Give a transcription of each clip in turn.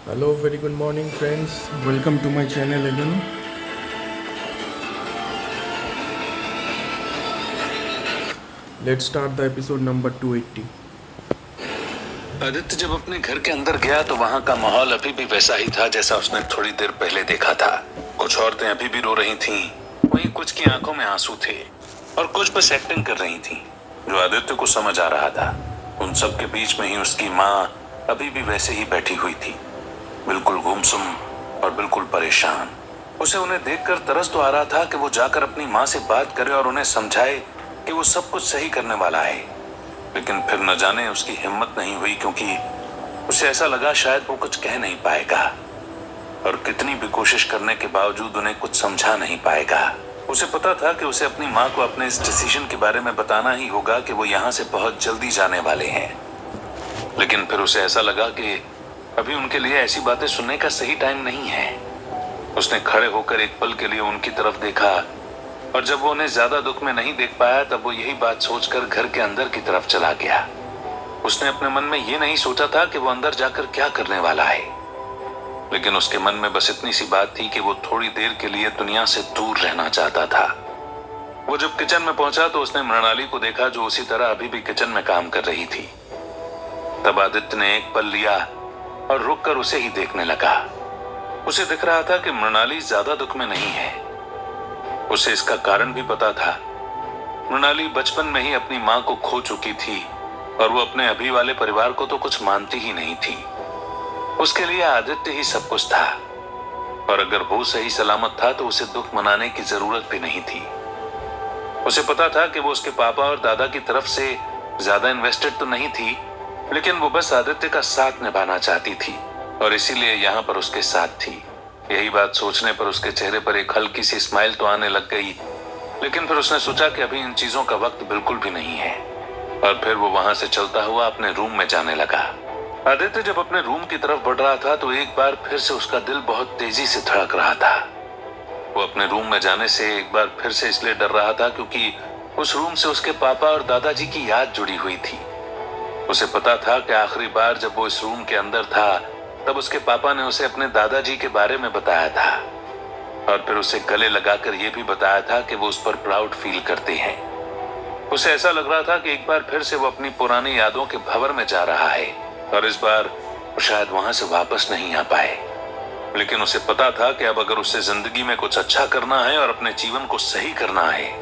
Hello, very good morning, friends. Welcome to my channel again. Let's start the episode number 280. Aditya जब अपने घर के अंदर गया तो वहाँ का माहौल अभी भी वैसा ही था जैसा उसने थोड़ी देर पहले देखा था। कुछ औरतें अभी भी रो रही थीं, वहीं कुछ की आंखों में आंसू थे और कुछ बस एक्टिंग कर रही थीं, जो आदित्य को समझ आ रहा था। उन सब के बीच में ही उसकी माँ अभी भी वैसे ही बैठी हुई थी, बिल्कुल गुमसुम और बिल्कुल परेशान। उसे उन्हें देखकर तरस तो आ रहा था कि वो जाकर अपनी माँ से बात करे और उन्हें समझाए कि वो सब कुछ सही करने वाला है, लेकिन फिर न जाने उसकी हिम्मत नहीं हुई, क्योंकि उसे ऐसा लगा शायद वो कुछ कह नहीं पाएगा और कितनी भी कोशिश करने के बावजूद उन्हें कुछ समझा नहीं पाएगा। उसे पता था कि उसे अपनी माँ को अपने इस डिसीजन के बारे में बताना ही होगा कि वो यहाँ से बहुत जल्दी जाने वाले हैं, लेकिन फिर उसे ऐसा लगा कि अभी उनके लिए ऐसी बातें सुनने का सही टाइम नहीं है। उसने खड़े होकर एक पल के लिए उनकी तरफ देखा और जब वो उन्हें ज्यादा दुख में नहीं देख पाया तब वो यही बात सोचकर घर के अंदर की तरफ चला गया। उसने अपने मन में ये नहीं सोचा था कि वो अंदर जाकर क्या करने वाला है, लेकिन उसके मन में बस इतनी सी बात थी कि वो थोड़ी देर के लिए दुनिया से दूर रहना चाहता था। वो जब किचन में पहुंचा तो उसने मृणाली को देखा, जो उसी तरह अभी भी किचन में काम कर रही थी। तब आदित्य ने एक पल लिया और रुककर उसे ही देखने लगा। उसे दिख रहा था कि मृणाली ज्यादा दुख में नहीं है। उसे इसका कारण भी पता था। मृणाली बचपन में ही अपनी मां को खो चुकी थी और वो अपने अभी वाले परिवार को तो कुछ मानती ही नहीं थी। उसके लिए आदित्य ही सब कुछ था और अगर वो सही सलामत था तो उसे दुख मनाने की जरूरत भी नहीं थी। उसे पता था कि वो उसके पापा और दादा की तरफ से ज्यादा इन्वेस्टेड तो नहीं थी, लेकिन वो बस आदित्य का साथ निभाना चाहती थी और इसीलिए यहाँ पर उसके साथ थी। यही बात सोचने पर उसके चेहरे पर एक हल्की सी स्माइल तो आने लग गई, लेकिन फिर उसने सोचा कि अभी इन चीजों का वक्त बिल्कुल भी नहीं है और फिर वो वहां से चलता हुआ अपने रूम में जाने लगा। आदित्य जब अपने रूम की तरफ बढ़ रहा था तो एक बार फिर से उसका दिल बहुत तेजी से धड़क रहा था। वो अपने रूम में जाने से एक बार फिर से इसलिए डर रहा था क्योंकि उस रूम से उसके पापा और दादाजी की याद जुड़ी हुई थी। उसे पता था कि आखिरी बार जब वो इस रूम के अंदर था तब उसके पापा ने उसे अपने दादाजी के बारे में बताया था और फिर उसे गले लगाकर यह भी बताया था कि वो उस पर प्राउड फील करते हैं। उसे ऐसा लग रहा था कि एक बार फिर से वो अपनी पुरानी यादों के भंवर में जा रहा है और इस बार वो शायद वहां से वापस नहीं आ पाए। लेकिन उसे पता था कि अब अगर उसे जिंदगी में कुछ अच्छा करना है और अपने जीवन को सही करना है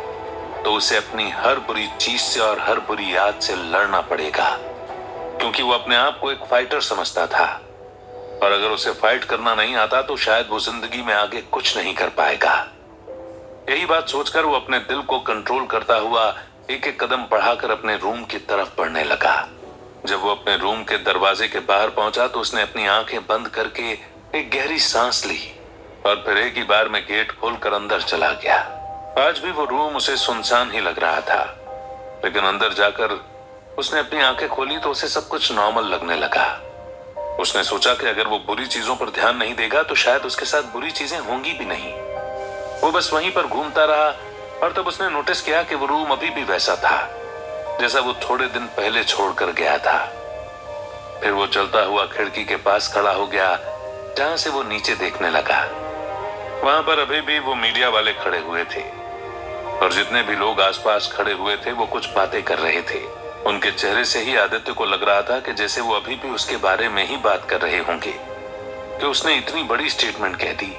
तो उसे अपनी हर बुरी चीज से और हर बुरी याद से लड़ना पड़ेगा, क्योंकि वो अपने आप को एक फाइटर समझता था और अगर उसे फाइट करना नहीं आता तो शायद वो जिंदगी में आगे कुछ नहीं कर पाएगा। यही बात सोचकर वो अपने दिल को कंट्रोल करता हुआ एक एक कदम बढ़ाकर अपने रूम की तरफ बढ़ने लगा। जब वो अपने रूम के दरवाजे के बाहर पहुंचा तो उसने अपनी आंखें बंद करके एक गहरी सांस ली और फिर एक ही बार में गेट खोलकर अंदर चला गया। आज भी वो रूम उसे सुनसान ही लग रहा था, लेकिन अंदर जाकर उसने अपनी आंखें खोली तो उसे सब कुछ नॉर्मल लगने लगा। उसने सोचा कि अगर वो बुरी चीजों पर ध्यान नहीं देगा तो शायद उसके साथ बुरी चीजें होंगी भी नहीं। वो बस वहीं पर घूमता रहा और तब उसने नोटिस किया कि वो रूम अभी भी वैसा था जैसा वो थोड़े दिन पहले छोड़कर गया था। फिर वो चलता हुआ खिड़की के पास खड़ा हो गया जहां से वो नीचे देखने लगा। वहां पर अभी भी वो मीडिया वाले खड़े हुए थे और जितने भी लोग आसपास खड़े हुए थे वो कुछ बातें कर रहे थे। उनके चेहरे से ही आदित्य को लग रहा था कि जैसे वो अभी भी उसके बारे में ही बात कर रहे होंगे कि उसने इतनी बड़ी स्टेटमेंट कह दी,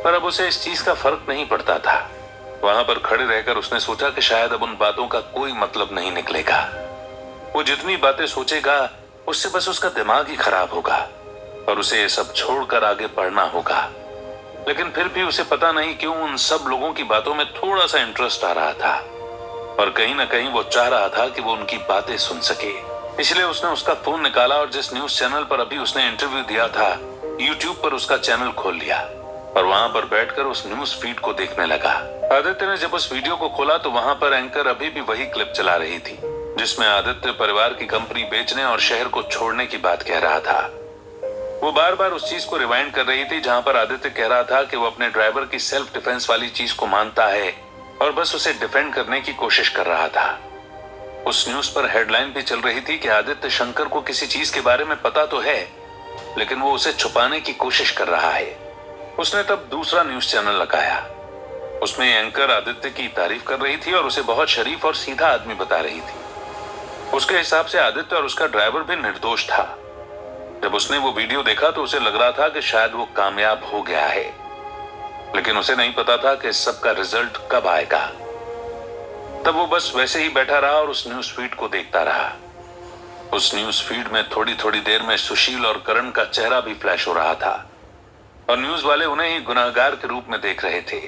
पर अब उसे इस चीज का फर्क नहीं पड़ता था। वहां पर खड़े रहकर उसने सोचा कि शायद अब उन बातों का कोई मतलब नहीं निकलेगा। वो जितनी बातें सोचेगा उससे बस उसका दिमाग ही खराब होगा और उसे ये सब छोड़कर आगे बढ़ना होगा। लेकिन फिर भी उसे पता नहीं क्यों उन सब लोगों की बातों में थोड़ा सा इंटरेस्ट आ रहा था और कहीं ना कहीं वो चाह रहा था कि वो उनकी बातें सुन सके। इसलिए उसने उसका फोन निकाला और जिस न्यूज चैनल पर अभी उसने इंटरव्यू दिया था, यूट्यूब पर उसका चैनल खोल लिया और वहां पर बैठकर उस न्यूज फीड को देखने लगा। आदित्य ने जब उस वीडियो को खोला तो वहां पर एंकर अभी भी वही क्लिप चला रही थी जिसमें आदित्य परिवार की कंपनी बेचने और शहर को छोड़ने की बात कह रहा था। वो बार बार उस चीज को रिवाइंड कर रही थी जहां पर आदित्य कह रहा था कि वो अपने ड्राइवर की सेल्फ डिफेंस वाली चीज को मानता है और बस उसे डिफेंड करने की कोशिश कर रहा था। उस न्यूज पर हेडलाइन भी चल रही थी कि आदित्य शंकर को किसी चीज के बारे में पता तो है, लेकिन वो उसे छुपाने की कोशिश कर रहा है। उसने तब दूसरा न्यूज चैनल लगाया। उसमें एंकर आदित्य की तारीफ कर रही थी और उसे बहुत शरीफ और सीधा आदमी बता रही थी। उसके हिसाब से आदित्य और उसका ड्राइवर भी निर्दोष था। जब उसने वो वीडियो देखा तो उसे लग रहा था कि शायद वो कामयाब हो गया है, लेकिन उसे नहीं पता था कि इस सब का रिजल्ट कब आएगा। तब वो बस वैसे ही बैठा रहा और उस न्यूज फीड को देखता रहा। उस न्यूज फीड में थोड़ी थोड़ी देर में सुशील और करण का चेहरा भी फ्लैश हो रहा था और न्यूज वाले उन्हें ही गुनहगार के रूप में देख रहे थे।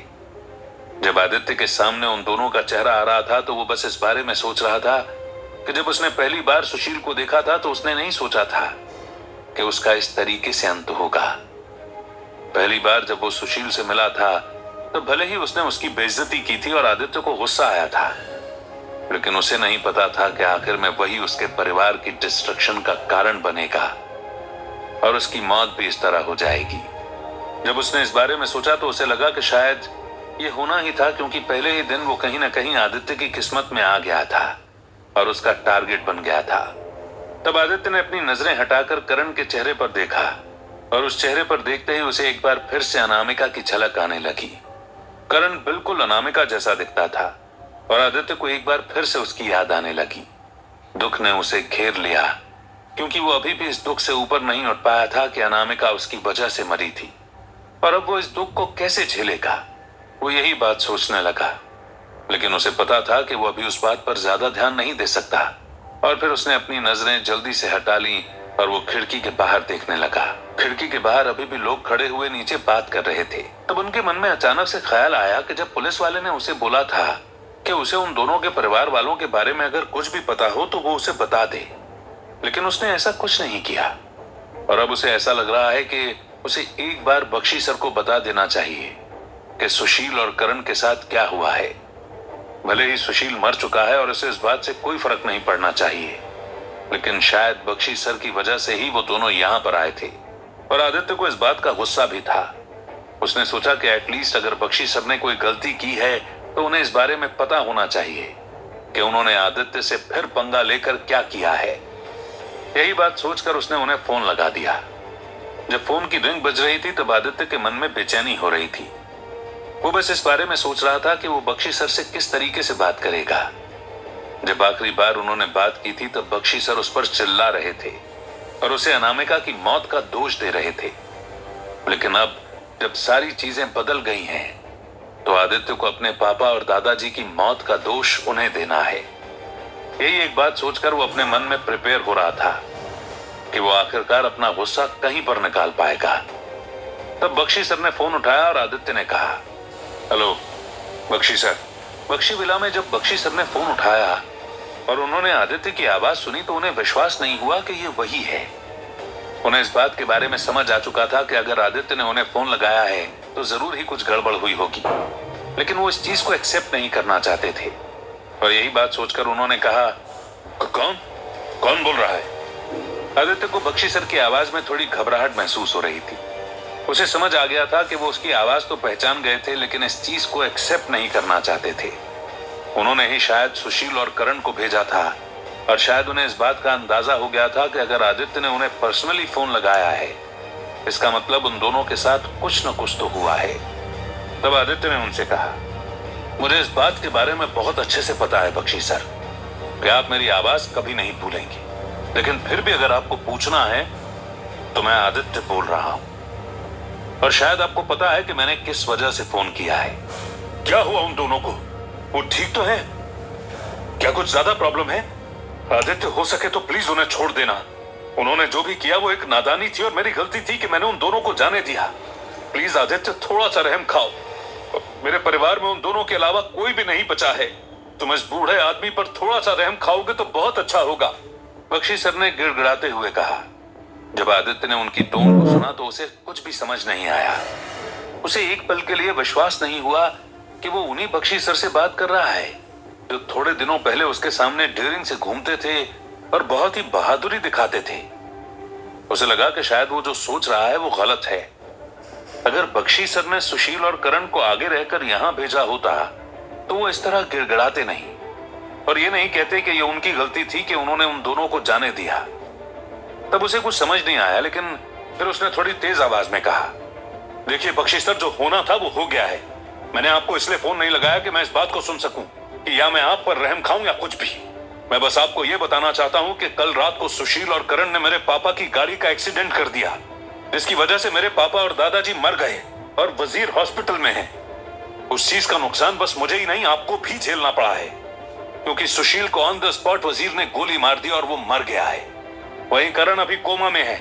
जब आदित्य के सामने उन दोनों का चेहरा आ रहा था तो वो बस इस बारे में सोच रहा था कि जब उसने पहली बार सुशील को देखा था तो उसने नहीं सोचा था कि उसका इस तरीके से अंत होगा। पहली बार जब वो सुशील से मिला था तो भले ही उसने उसकी बेइज्जती की थी और आदित्य को गुस्सा आया था, लेकिन उसे नहीं पता था कि आखिर में वही उसके परिवार की डिस्ट्रक्शन का कारण बनेगा और उसकी मौत भी इस तरह हो जाएगी। जब उसने इस बारे में सोचा तो उसे लगा कि शायद ये होना ही था, क्योंकि पहले ही दिन वो कहीं ना कहीं आदित्य की किस्मत में आ गया था और उसका टारगेट बन गया था। तब आदित्य ने अपनी नजरें हटाकर करण के चेहरे पर देखा और उस चेहरे पर देखते ही उसे एक बार फिर से अनामिका की झलक आने लगी। करण बिल्कुल अनामिका जैसा दिखता था और आदित्य को एक बार फिर से उसकी याद आने लगी। दुख ने उसे घेर लिया, क्योंकि वो अभी भी इस दुख से ऊपर नहीं उठ पाया था कि अनामिका उसकी वजह से मरी थी और अब वो इस दुख को कैसे झेलेगा। वो यही बात सोचने लगा, लेकिन उसे पता था कि वो अभी उस बात पर ज्यादा ध्यान नहीं दे सकता और फिर उसने अपनी नजरें जल्दी से हटा ली और वो खिड़की के बाहर देखने लगा। खिड़की के बाहर अभी भी लोग खड़े हुए नीचे बात कर रहे थे। तब उनके मन में अचानक से ख्याल आया कि जब पुलिस वाले ने उसे बोला था कि उसे उन दोनों के परिवार वालों के बारे में अगर कुछ भी पता हो तो वो उसे बता दे, लेकिन उसने ऐसा कुछ नहीं किया और अब उसे ऐसा लग रहा है कि उसे एक बार बख्शी सर को बता देना चाहिए कि सुशील और करण के साथ क्या हुआ है। भले ही सुशील मर चुका है और उसे इस बात से कोई फर्क नहीं पड़ना चाहिए, लेकिन शायद बख्शी सर की वजह से ही वो दोनों यहाँ पर आए थे और आदित्य को इस बात का गुस्सा भी था। उसने सोचा कि एटलीस्ट अगर बख्शी सर ने कोई गलती की है तो उन्हें इस बारे में पता होना चाहिए कि उन्होंने आदित्य से फिर पंगा लेकर क्या किया है। यही बात सोचकर उसने उन्हें फोन लगा दिया। जब फोन की रिंग बज रही थी तब आदित्य के मन में बेचैनी हो रही थी। वो बस इस बारे में सोच रहा था कि वो बख्शी सर से किस तरीके से बात करेगा। जब आखिरी बार उन्होंने बात की थी तब बख्शी सर उस पर चिल्ला रहे थे और उसे अनामिका की मौत का दोष दे रहे थे, लेकिन अब जब सारी चीजें बदल गई हैं तो आदित्य को अपने पापा और दादाजी की मौत का दोष उन्हें देना है। यही एक बात सोचकर वो अपने मन में प्रिपेयर हो रहा था कि वो आखिरकार अपना गुस्सा कहीं पर निकाल पाएगा। तब बख्शी सर ने फोन उठाया और आदित्य ने कहा, hello Bakshi sir. Bakshi villa में जब बख्शी सर ने फोन उठाया और उन्होंने आदित्य की आवाज सुनी तो उन्हें विश्वास नहीं हुआ कि ये वही है। उन्हें इस बात के बारे में समझ आ चुका था कि अगर आदित्य ने उन्हें फोन लगाया है तो जरूर ही कुछ गड़बड़ हुई होगी, लेकिन वो इस चीज को एक्सेप्ट नहीं करना चाहते थे और यही बात सोचकर उन्होंने कहा, कौन कौन बोल रहा है। आदित्य को बख्शी सर की आवाज में थोड़ी घबराहट महसूस हो रही थी। उसे समझ आ गया था कि वो उसकी आवाज तो पहचान गए थे, लेकिन इस चीज को एक्सेप्ट नहीं करना चाहते थे। उन्होंने ही शायद सुशील और करण को भेजा था और शायद उन्हें इस बात का अंदाजा हो गया था कि अगर आदित्य ने उन्हें पर्सनली फोन लगाया है इसका मतलब उन दोनों के साथ कुछ न कुछ तो हुआ है। तब आदित्य ने उनसे कहा, मुझे इस बात के बारे में बहुत अच्छे से पता है बख्शी सर कि आप मेरी आवाज कभी नहीं भूलेंगे, लेकिन फिर भी अगर आपको पूछना है तो मैं आदित्य बोल रहा हूं और शायद आपको पता है कि मैंने किस वजह से फोन किया है। क्या हुआ उन दोनों को? वो ठीक तो है? क्या कुछ ज्यादा प्रॉब्लम है? आदित्य हो सके तो प्लीज उन्हें छोड़ देना। उन्होंने जो भी किया वो एक नादानी थी और मेरी गलती थी कि मैंने उन दोनों को जाने दिया। प्लीज आदित्य थोड़ा सा रहम खाओ। मेरे परिवार में उन दोनों के अलावा कोई भी नहीं बचा है। तुम इस बूढ़े आदमी पर थोड़ा सा रहम खाओगे तो बहुत अच्छा होगा, बख्शी सर ने गिड़गिड़ाते हुए कहा। जब आदित्य ने उनकी टोन को सुना तो उसे कुछ भी समझ नहीं आया। उसे एक पल के लिए विश्वास नहीं हुआ कि वो उन्हीं बख्शी सर से बात कर रहा है जो थोड़े दिनों पहले उसके सामने डेयरिंग से घूमते थे और बहुत ही बहादुरी दिखाते थे। उसे लगा कि शायद वो जो सोच रहा है वो गलत है। अगर बख्शी सर ने सुशील और करण को आगे रहकर यहां भेजा होता तो वो इस तरह गिड़गिड़ाते नहीं और ये नहीं कहते कि ये उनकी गलती थी कि उन्होंने उन दोनों को जाने दिया। तब उसे कुछ समझ नहीं आया, लेकिन फिर उसने थोड़ी तेज आवाज में कहा, देखिए बख्शी सर, जो होना था वो हो गया है। मैंने आपको इसलिए फोन नहीं लगाया कि मैं इस बात को सुन सकूं कि या मैं आप पर रहम खाऊं या कुछ भी। मैं बस आपको यह बताना चाहता हूं कि कल रात को सुशील और करण ने मेरे पापा की गाड़ी का एक्सीडेंट कर दिया, जिसकी वजह से मेरे पापा और दादाजी मर गए और वजीर हॉस्पिटल में है। उस चीज का नुकसान बस मुझे ही नहीं, आपको भी झेलना पड़ा है, क्योंकि सुशील को ऑन द स्पॉट वजीर ने गोली मार दी और वो मर गया है। वहीं करण अभी कोमा में है।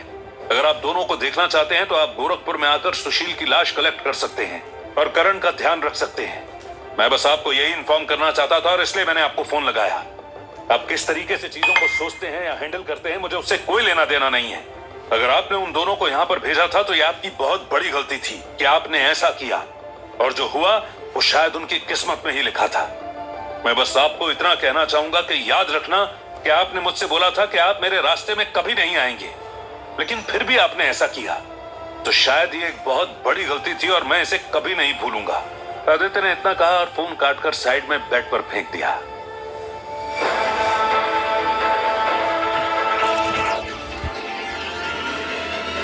अगर आप दोनों को देखना चाहते हैं तो आप गोरखपुर में आकर सुशील की लाश कलेक्ट कर सकते हैं और करण का ध्यान रख सकते हैं। मैं बस आपको यही इन्फॉर्म करना चाहता था और इसलिए मैंने आपको फोन लगाया। आप किस तरीके से चीजों को सोचते हैं या हैंडल करते हैं, मुझे उससे कोई लेना देना नहीं है। अगर आपने उन दोनों को यहाँ पर भेजा था तो यह आपकी बहुत बड़ी गलती थी कि आपने ऐसा किया, और जो हुआ वो शायद उनकी किस्मत में ही लिखा था। मैं बस आपको इतना कहना चाहूंगा कि याद रखना कि आपने मुझसे बोला था कि आप मेरे रास्ते में कभी नहीं आएंगे, लेकिन फिर भी आपने ऐसा किया, तो शायद ये एक बहुत बड़ी गलती थी और मैं इसे कभी नहीं भूलूंगा। आदित्य ने इतना कहा और फोन काटकर साइड में बेड पर फेंक दिया।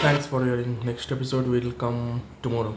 Thanks for hearing. Next episode will come tomorrow.